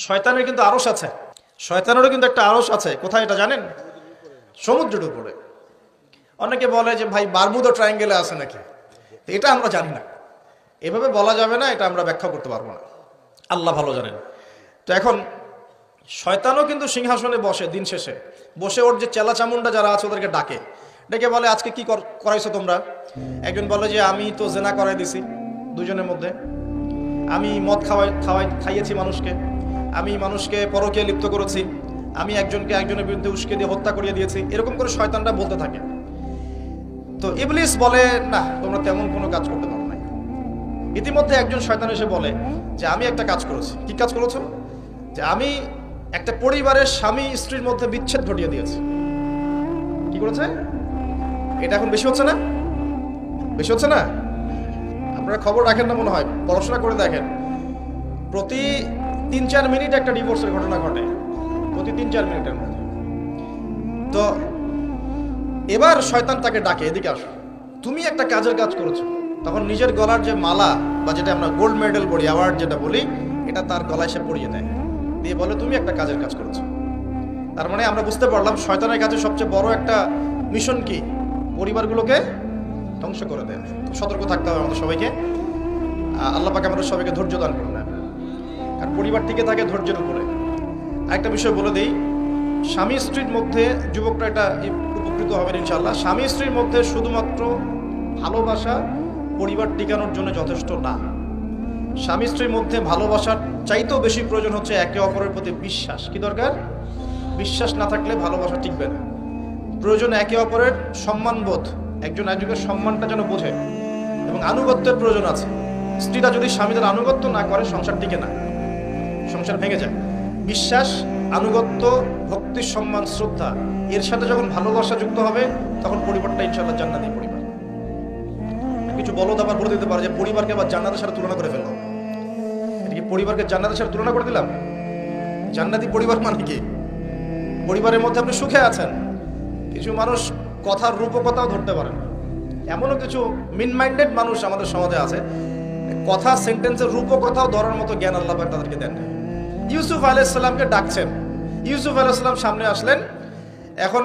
শয়তানের কিন্তু আরশ আছে, শয়তানেরও কিন্তু একটা আরশ আছে। কোথায় এটা জানেন? সমুদ্রের উপরে। অনেকে বলে যে ভাই বারমুদা ট্রায়াঙ্গেলে আছে নাকি, এটা আমরা জানি না, এভাবে বলা যাবে না, এটা আমরা ব্যাখ্যা করতে পারবো না, আল্লাহ ভালো জানেন। তো এখন শয়তানও কিন্তু সিংহাসনে বসে, দিন শেষে বসে ওর যে চেলা চামুন্ডা যারা আছে ওদেরকে ডাকে, ডেকে বলে আজকে কি করাইছো তোমরা? একজন বলে যে আমি তো জেনা করাই দিছি দুজনের মধ্যে, আমি মদ খাইয়েছি মানুষকে, আমি মানুষকে পরকীয়ায় লিপ্ত করেছি, আমি একজনকে একজনের বিরুদ্ধে উস্কে দিয়ে হত্যা করিয়ে দিয়েছি, এরকম করে শয়তানরা বলতে থাকে। তো ইবলিস বলে না, তোমরা তেমন কোনো কাজ করতে পারো না। ইতিমধ্যে একজন শয়তান এসে বলে যে আমি একটা কাজ করেছি। কি কাজ করেছো? যে আমি একটা পরিবারের স্বামী স্ত্রীর মধ্যে বিচ্ছেদ ঘটিয়ে দিয়েছি। কি করেছে? এটা এখন বেশি হচ্ছে না? বেশি হচ্ছে না? আপনারা খবর রাখেন না মনে হয়, পড়াশোনা করে দেখেন, প্রতি 3-4 মিনিট একটা ডিভোর্সের ঘটনা ঘটে, প্রতি 3-4 মিনিটের মধ্যে। তো এবার শয়তান তাকে ডাকে, এদিকে আসো, তুমি একটা কাজের কাজ করেছো। তখন নিজের গলার যে মালা বা যেটা আমরা গোল্ড মেডেল বলি, অ্যাওয়ার্ড যেটা বলি, এটা তার গলায় সে পরিয়ে দেয়, দিয়ে বলে তুমি একটা কাজের কাজ করেছো। তার মানে আমরা বুঝতে পারলাম শয়তানের কাছে সবচেয়ে বড় একটা মিশন কি? পরিবারগুলোকে ধ্বংস করে দেয়। সতর্ক থাকতে হবে আমাদের সবাইকে। আল্লাহ পাক আমাদের সবাইকে ধৈর্য দান করুন, কারণ পরিবার টিকে থাকে ধৈর্যের উপরে। আরেকটা বিষয় বলে দেই, স্বামী স্ত্রীর মধ্যে, যুবকরা এটা উপকৃত হবেন ইনশাআল্লাহ, স্বামী স্ত্রীর মধ্যে শুধুমাত্র ভালোবাসা পরিবার টিকানোর জন্য যথেষ্ট না। স্বামী স্ত্রীর মধ্যে ভালোবাসার চাইতেও বেশি প্রয়োজন হচ্ছে একে অপরের প্রতি বিশ্বাস। কি দরকার? বিশ্বাস না থাকলে ভালোবাসা টিকবে না। প্রয়োজন একে অপরের সম্মানবোধ, একজন একজনের সম্মানটা যেন বোঝে, এবং আনুগত্যের প্রয়োজন আছে। স্ত্রীরা যদি স্বামীদের আনুগত্য না করে সংসার টিকে না, সংসার ভেঙে যায়। বিশ্বাস, আনুগত্য, ভক্তি, সম্মান, শ্রদ্ধা, এর সাথে যখন ভালোবাসা যুক্ত হবে তখন পরিবারটা ইনশাআল্লাহ জান্নাতি পরিবার। কিছু বলদ আবার বলে দিতে পারে যে পরিবারকে আবার জান্নাতের সাথে তুলনা করে ফেললাম। এটা কি পরিবারকে জান্নাতের সাথে তুলনা করে দিলাম? জান্নাতি পরিবার মানে কি? পরিবারের মধ্যে আপনি সুখে আছেন, কিছু মানুষ কথার রূপকথাও ধরতে পারে না। এমনও কিছু মিন মাইন্ডেড মানুষ আমাদের সমাজে আছে, কথা সেন্টেন্সের রূপকথাও ধরার মতো জ্ঞান আল্লাহ পাক তাদেরকে দেন। ইউসুফ আলাইহিস সালামকে ডাকছেন, ইউসুফ আলাইহিস সালাম সামনে আসলেন। এখন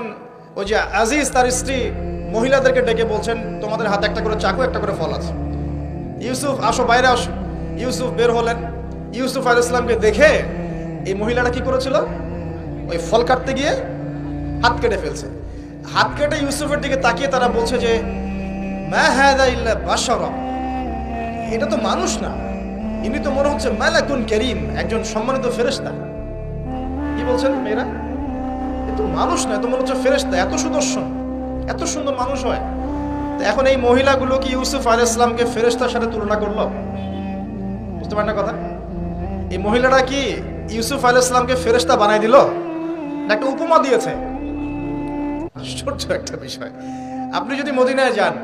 ওই যে আজিজ তার স্ত্রী মহিলাদেরকে ডেকে বলছেন তোমাদের হাতে একটা করে চাকু, একটা করে ফল আছে, ইউসুফ আসো, বাইরে আসো। ইউসুফ বের হলেন। ইউসুফ আলাইহিস সালামকে দেখে এই মহিলাটা কি করেছিল? ওই ফল কাটতে গিয়ে হাত কেটে ফেলছে। হাত কেটে ইউসুফের দিকে তাকিয়ে তারা বলছে যে মা হাযা ইল্লা বাশারা, এটা তো মানুষ না, ইনি তো মনে হচ্ছে মালাকুন কারীম, একজন সম্মানিত ফেরেশতা। কি বলছেন মেয়েরা? এ তো মানুষ না, এ তো মনে হচ্ছে ফেরেশতা, এত সুদর্শন, এত সুন্দর মানুষ হয়। তো এখন এই মহিলাগুলো কি ইউসুফ আলাইহিস সালামকে ফেরেশতার সাথে তুলনা করলো? বুঝতে পারেন না কথা? এই মহিলাটা কি ইউসুফ আলাইহিস সালামকে ফেরেশতা বানাই দিল, না একটা উপমা দিয়েছে? আশ্চর্য একটা বিষয়। আপনি যদি মদিনায় যান,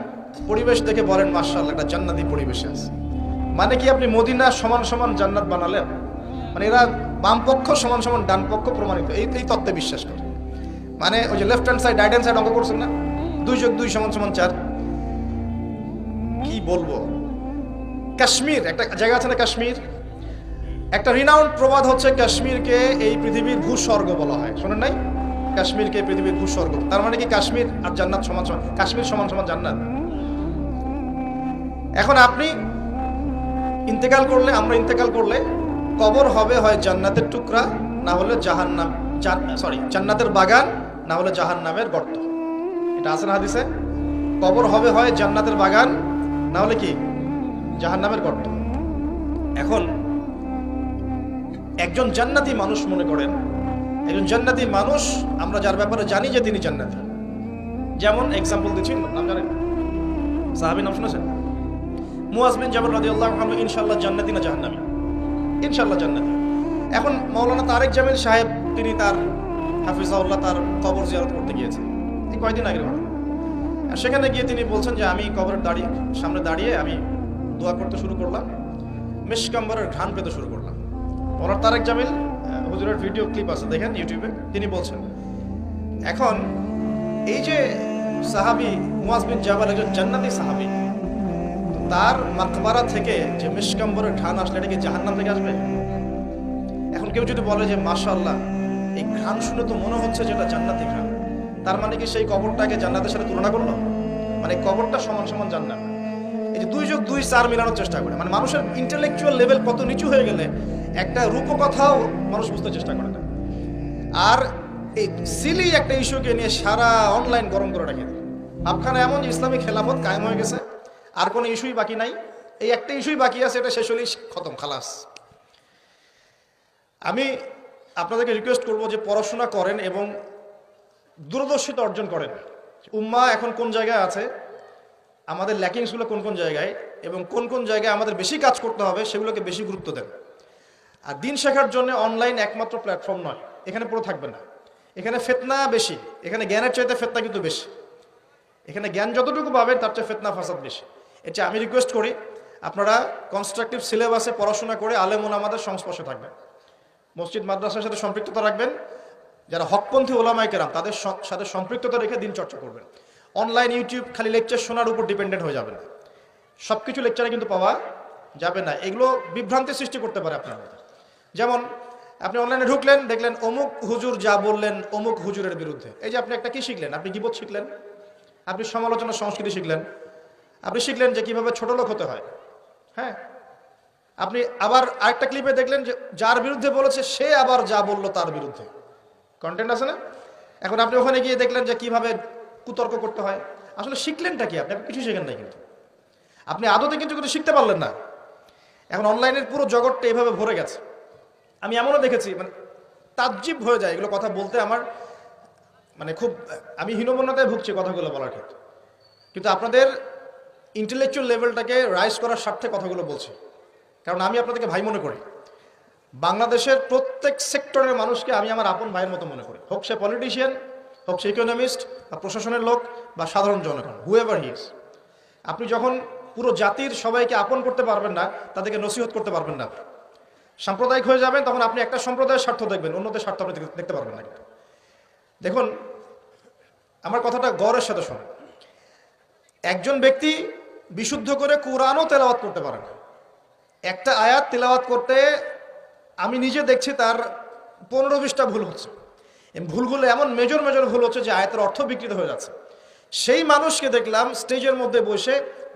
পরিবেশ দেখে বলেন মাশাআল্লাহ একটা জান্নাতি পরিবেশ আছে, মানে কি আপনি মদিনা সমান সমান জান্নাত বানালেন? মানে এরা বাম পক্ষ সমান সমান ডান পক্ষ প্রমাণিত, এই তত্ত্বে বিশ্বাস করে। মানে ওই যে left hand side right hand side অঙ্ক করছেন না, 2+2 = 4। কি বলবো, কাশ্মীর একটা জায়গা আছে না, কাশ্মীর একটা রিনাউন্ড প্রবাদ হচ্ছে কাশ্মীরকে এই পৃথিবীর ভূস্বর্গ বলা হয়, শোনেন নাই? কাশ্মীরকে পৃথিবীর ভূস্বর্গ। তার মানে কি কাশ্মীর আর জান্নাত সমান সমান? কাশ্মীর সমান সমান জান্নাত। এখন আপনি ইন্তেকাল করলে, আমরা ইন্তেকাল করলে কবর হবে হয় জান্নাতের টুকরা, না হলে জাহান্নাম, জান্নাতের বাগান, না হলে জাহান্নামের গর্ত। এটা আছে না হাদিসে? কবর হবে হয় জান্নাতের বাগান, না হলে কি জাহান্নামের গর্ত। এখন একজন জান্নাতি মানুষ, মনে করেন একজন জান্নাতি মানুষ, আমরা যার ব্যাপারে জানি যে তিনি জান্নাতি, যেমন এক্সাম্পল দিচ্ছি, নাম জানেন? সাহাবী নাম শুনেছেন? মুআয বিন জাবাল রাদিয়াল্লাহু আনহু ইনশাআল্লাহ জান্নাতি না জাহান্নামী? ইনশাআল্লাহ জান্নাতি। এখন মাওলানা তারেক জামিল সাহেব, তিনি তার হাফিজাহুল্লাহ তার কবর জিয়ারত করতে গিয়েছেন এই কয়েকদিন আগের ঘটনা। আর সেখানে গিয়ে তিনি বলছেন যে আমি কবরের সামনে দাঁড়িয়ে আমি দোয়া করতে শুরু করলাম, মিশকাম্বরের ঘ্রাণ পেতে শুরু করলাম। মাওলানা তারেক জামিল হুজুরের ভিডিও ক্লিপ আছে, দেখেন ইউটিউবে, তিনি বলছেন এখন এই যে সাহাবী মুআয বিন জাবাল একজন জান্নাতি সাহাবী, তার মাকবারা থেকে যে মিশকাম্বরের ঘ্রাণ আসলে এটা কি জাহান্নাম থেকে আসবে? এখন কেউ যদি বলে যে মাশাআল্লাহ এই ঘ্রাণ শুনে তো মনে হচ্ছে যেটা জান্নাতি ঘ্রাণ, তার মানে কি সেই কবরটাকে জান্নাতের সাথে তুলনা করলো? মানে কবরটা সমান সমান জান্নাত। এই যে 2 যোগ 2 4 মেলানোর চেষ্টা করে, মানে মানুষের ইন্টেলেকচুয়াল লেভেল কত নিচু হয়ে গেলে একটা রূপকথাও মানুষ বুঝতে চেষ্টা করে না। আর এই সিলি একটা ইস্যুকে নিয়ে সারা অনলাইন গরম করে রাখে। ভাবখানা এমন যে ইসলামিক খেলাফত কায়েম হয়ে গেছে, আর কোনো ইস্যুই বাকি নাই, এই একটা ইস্যুই বাকি আছে, এটা শেষ হলেই খতম, খালাস। আমি আপনাদেরকে রিকোয়েস্ট করব যে পড়াশোনা করেন এবং দূরদর্শিতা অর্জন করেন। উম্মাহ এখন কোন জায়গায় আছে, আমাদের ল্যাকিংসগুলো কোন কোন জায়গায়, এবং কোন কোন জায়গায় আমাদের বেশি কাজ করতে হবে সেগুলোকে বেশি গুরুত্ব দেন। আর দিন শেখার জন্য অনলাইন একমাত্র প্ল্যাটফর্ম নয়, এখানে পুরো থাকবে না। এখানে ফিতনা বেশি, এখানে জ্ঞানের চাইতে ফিতনা কিন্তু বেশি। এখানে জ্ঞান যতটুকু পাবেন তার চেয়ে ফিতনা ফাসাদ বেশি। এটা আমি রিকোয়েস্ট করি আপনারা কনস্ট্রাকটিভ সিলেবাসে পড়াশোনা করে আলেম ওলামাদের সংস্পর্শে থাকবেন, মসজিদ মাদ্রাসার সাথে সম্পৃক্ততা রাখবেন, যারা হকপন্থী ওলামায়ে কেরাম তাদের সাথে সম্পৃক্ততা রেখে দিন চর্চা করবেন। অনলাইন ইউটিউব খালি লেকচার শোনার উপর ডিপেন্ডেন্ট হয়ে যাবেন, সব কিছু লেকচারে কিন্তু পাওয়া যাবে না। এগুলো বিভ্রান্তি সৃষ্টি করতে পারে আপনার মধ্যে। যেমন আপনি অনলাইনে ঢুকলেন, দেখলেন অমুক হুজুর যা বললেন অমুক হুজুরের বিরুদ্ধে। এই যে আপনি একটা কি শিখলেন, আপনি গীবত শিখলেন, আপনি সমালোচনার সংস্কৃতি শিখলেন, আপনি শিখলেন যে কিভাবে ছোট লোক হতে হয়। হ্যাঁ, আপনি আবার আরেকটা ক্লিপে দেখলেন যে যার বিরুদ্ধে বলেছে সে আবার যা বললো তার বিরুদ্ধে কন্টেন্ট আছে না। এখন আপনি ওখানে গিয়ে দেখলেন যে কিভাবে কুতর্ক করতে হয়। আসলে শিখলেনটা কি? আপনি কিছু শেখেন নাই, কিন্তু আপনি আদতে কিন্তু শিখতে পারলেন না। এখন অনলাইনের পুরো জগৎটা এভাবে ভরে গেছে। আমি এমনও দেখেছি, মানে তাজ্জিব হয়ে যায় এগুলো কথা বলতে, আমার মানে খুব, আমি হীনমন্যতায় ভুগছি কথাগুলো বলার ক্ষেত্রে, কিন্তু আপনাদের ইন্টেলেকচুয়াল লেভেলটাকে রাইজ করার স্বার্থে কথাগুলো বলছি। কারণ আমি আপনাদেরকে ভাই মনে করি, বাংলাদেশের প্রত্যেক সেক্টরের মানুষকে আমি আমার আপন ভাইয়ের মতো মনে করি, হোক সে পলিটিশিয়ান, হোক সে ইকোনমিস্ট বা প্রশাসনের লোক বা সাধারণ জনগণ, হুএভার হি ইজ। আপনি যখন পুরো জাতির সবাইকে আপন করতে পারবেন না, তাদেরকে নসিহত করতে পারবেন না, সাম্প্রদায়িক হয়ে যাবেন, তখন আপনি একটা সম্প্রদায়ের স্বার্থ দেখবেন, অন্যদের স্বার্থ আপনি দেখতে পারবেন না। কিন্তু দেখুন, আমার কথাটা গৌরবের সাথে শোনেন। একজন ব্যক্তি বিশুদ্ধ করে কোরআনও তেলাওয়াত করতে পারে না। একটা আয়াত তেলাওয়াত করতে আমি নিজে দেখছি তার 15-20টা ভুল হচ্ছে। ভুলগুলো এমন মেজর ভুল হচ্ছে যে আয়াতের অর্থ বিকৃত হয়ে যাচ্ছে। সেই মানুষকে দেখলাম স্টেজের মধ্যে বসে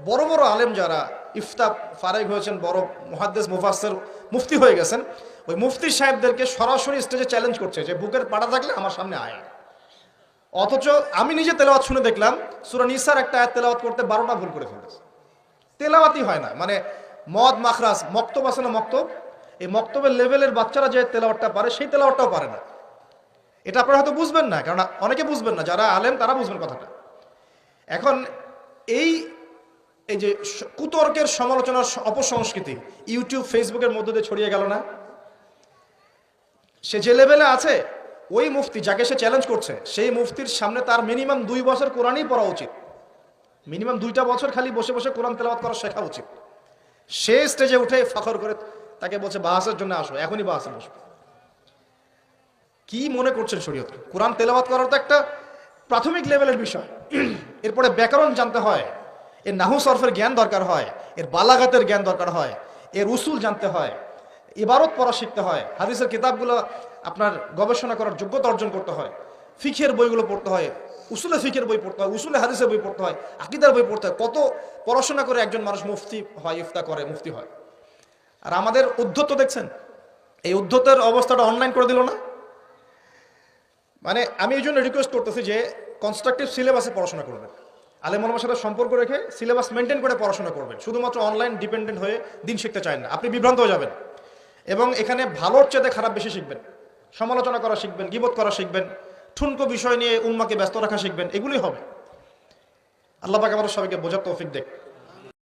বড় বড় আলেম যারা ইফতা ফারেগ হয়েছেন, বড় মুহাদ্দিস মুফাসসির মুফতি হয়ে গেছেন, ওই মুফতি সাহেবদেরকে সরাসরি স্টেজে চ্যালেঞ্জ করছে যে বুকের পাড়া থাকলে আমার সামনে আয়। অথচ আমি নিজে তেলাওয়াত শুনে দেখলাম সূরা নিসার একটা আয়াত তেলাওয়াত করতে 12টা ভুল করে ফেলেছে। তেলাওয়াতই হয় না, মানে মদ মাখরাজ মক্তব আছে না, মক্তব, এই মক্তবের লেভেলের বাচ্চারা যে তেলাওয়াতটা পারে সেই তেলাওয়াতটাও পারে না। এটা আপনারা হয়তো বুঝবেন না, কারণ অনেকে বুঝবেন না, যারা আলেম তারা বুঝবেন কথাটা। এখন এই যে কুতর্কের সমালোচনার অপসংস্কৃতি ইউটিউব ফেসবুকের মধ্যে দিয়ে ছড়িয়ে গেল না, সে যে লেভেলে আছে, ওই মুফতি যাকে সে চ্যালেঞ্জ করছে সেই মুফতির সামনে তার মিনিমাম 2 বছর কোরআনই পড়া উচিত, মিনিমাম 2টা বছর খালি বসে বসে কোরআন তেলাওয়াত করা শেখা উচিত। সে স্টেজে উঠে ফখর করে তাকে বলছে বাহাসের জন্য আসো, এখনই বাহাসে বসবে। কি মনে করছেন শরীয়ত? কোরআন তেলাওয়াত করার তো একটা প্রাথমিক লেভেলের বিষয়, এরপরে ব্যাকরণ জানতে হয়, এর নাহু সরফের জ্ঞান দরকার হয়, এর বালাগাতের জ্ঞান দরকার হয়, এর উসুল জানতে হয়, ইবারত পড়া শিখতে হয়, হাদিসের কিতাবগুলো আপনার গবেষণা করার যোগ্যতা অর্জন করতে হয়, ফিকের বইগুলো পড়তে হয়, উসুলে ফিকের বই পড়তে হয়, উসুলে হাদিসের বই পড়তে হয়, আকীদার বই পড়তে হয়। কত পড়াশোনা করে একজন মানুষ মুফতি হয়, ইফতা করে, মুফতি হয়। আর আমাদের উদ্ধত্ত দেখছেন, এই উদ্ধতের অবস্থাটা অনলাইন করে দিল না। মানে আমি এই জন্য রিকোয়েস্ট করতেছি যে কনস্ট্রাকটিভ সিলেবাসে পড়াশোনা করবেন, আলেম ওলামার সাথে সম্পর্ক রেখে সিলেবাস মেনটেন করে পড়াশোনা করবেন। শুধুমাত্র অনলাইন ডিপেন্ডেন্ট হয়ে দিন শিখতে চান না, আপনি বিভ্রান্ত হয়ে যাবেন। এবং এখানে ভালোর চেয়ে খারাপ বেশি শিখবেন, সমালোচনা করা শিখবেন, গীবত করা শিখবেন, ঠুনকো বিষয় নিয়ে উম্মাকে ব্যস্ত রাখা শিখবেন, এগুলি হবে। আল্লাহ পাক আমাদের সবাইকে বোঝার তৌফিক দেখ।